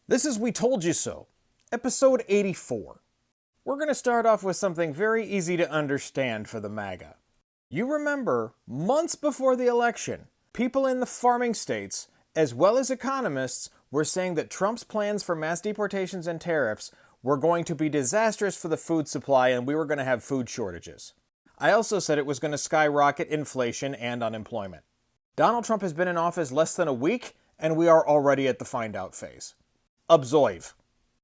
This is We Told You So, episode 84. We're going to start off with something very easy to understand for the MAGA. You remember, months before the election, people in the farming states, as well as economists, were saying that Trump's plans for mass deportations and tariffs were going to be disastrous for the food supply and we were going to have food shortages. I also said it was going to skyrocket inflation and unemployment. Donald Trump has been in office less than a week, and we are already at the find out phase. Absolve.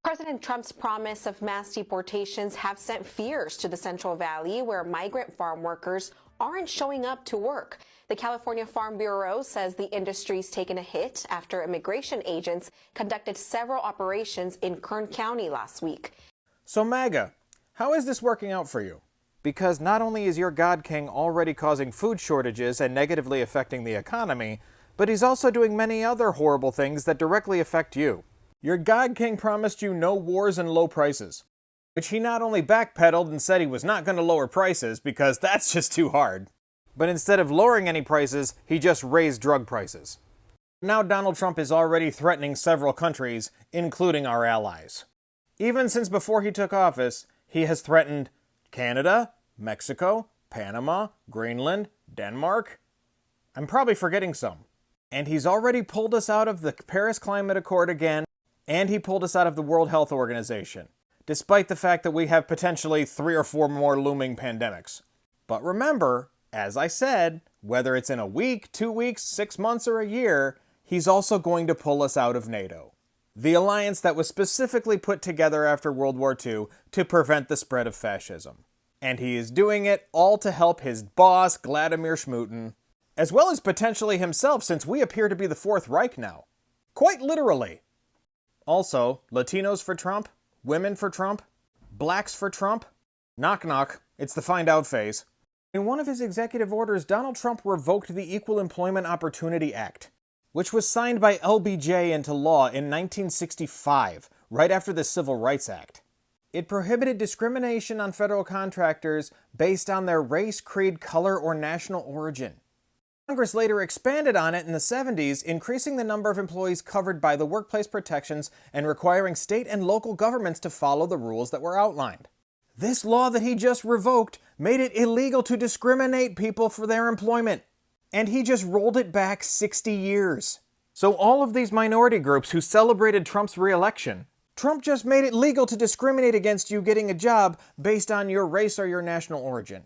President Trump's promise of mass deportations have sent fears to the Central Valley, where migrant farm workers aren't showing up to work. The California Farm Bureau says the industry's taken a hit after immigration agents conducted several operations in Kern County last week. So MAGA, how is this working out for you? Because not only is your God King already causing food shortages and negatively affecting the economy, but he's also doing many other horrible things that directly affect you. Your God King promised you no wars and low prices, which he not only backpedaled and said he was not going to lower prices because that's just too hard, but instead of lowering any prices, he just raised drug prices. Now Donald Trump is already threatening several countries, including our allies. Even since before he took office, he has threatened Canada, Mexico, Panama, Greenland, Denmark. I'm probably forgetting some. And he's already pulled us out of the Paris Climate Accord again, and he pulled us out of the World Health Organization, despite the fact that we have potentially 3 or 4 more looming pandemics. But remember, as I said, whether it's in a week, 2 weeks, 6 months, or a year, he's also going to pull us out of NATO, the alliance that was specifically put together after World War II to prevent the spread of fascism. And he is doing it all to help his boss, Vladimir Putin, as well as potentially himself, since we appear to be the Fourth Reich now. Quite literally. Also, Latinos for Trump, women for Trump, blacks for Trump. Knock knock, it's the find out phase. In one of his executive orders, Donald Trump revoked the Equal Employment Opportunity Act, which was signed by LBJ into law in 1965, right after the Civil Rights Act. It prohibited discrimination on federal contractors based on their race, creed, color, or national origin. Congress later expanded on it in the 70s, increasing the number of employees covered by the workplace protections and requiring state and local governments to follow the rules that were outlined. This law that he just revoked made it illegal to discriminate people for their employment. And he just rolled it back 60 years. So all of these minority groups who celebrated Trump's re-election, Trump just made it legal to discriminate against you getting a job based on your race or your national origin.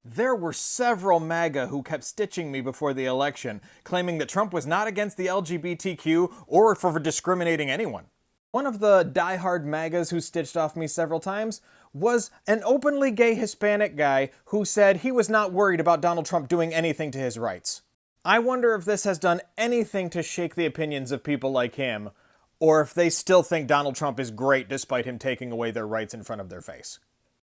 There were several MAGA who kept stitching me before the election, claiming that Trump was not against the LGBTQ or for discriminating anyone. One of the diehard MAGAs who stitched off me several times was an openly gay Hispanic guy who said he was not worried about Donald Trump doing anything to his rights. I wonder if this has done anything to shake the opinions of people like him, or if they still think Donald Trump is great despite him taking away their rights in front of their face.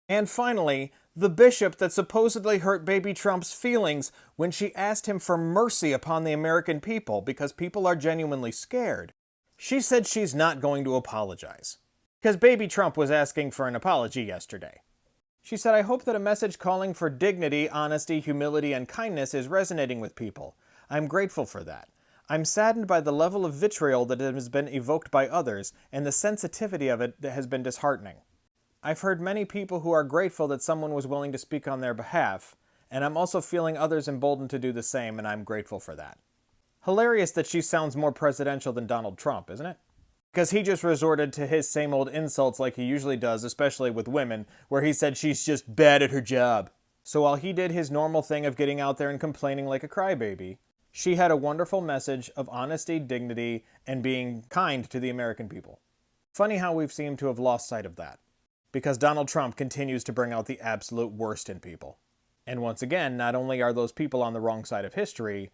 And finally, the bishop that supposedly hurt baby Trump's feelings when she asked him for mercy upon the American people because people are genuinely scared. She said she's not going to apologize, because baby Trump was asking for an apology yesterday. She said, "I hope that a message calling for dignity, honesty, humility, and kindness is resonating with people. I'm grateful for that. I'm saddened by the level of vitriol that has been evoked by others, and the sensitivity of it has been disheartening. I've heard many people who are grateful that someone was willing to speak on their behalf, and I'm also feeling others emboldened to do the same, and I'm grateful for that." Hilarious that she sounds more presidential than Donald Trump, isn't it? Because he just resorted to his same old insults like he usually does, especially with women, where he said she's just bad at her job. So while he did his normal thing of getting out there and complaining like a crybaby, she had a wonderful message of honesty, dignity, and being kind to the American people. Funny how we've seemed to have lost sight of that, because Donald Trump continues to bring out the absolute worst in people. And once again, not only are those people on the wrong side of history,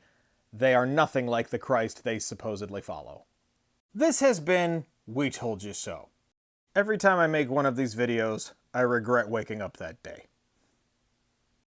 they are nothing like the Christ they supposedly follow. This has been We Told You So. Every time I make one of these videos, I regret waking up that day.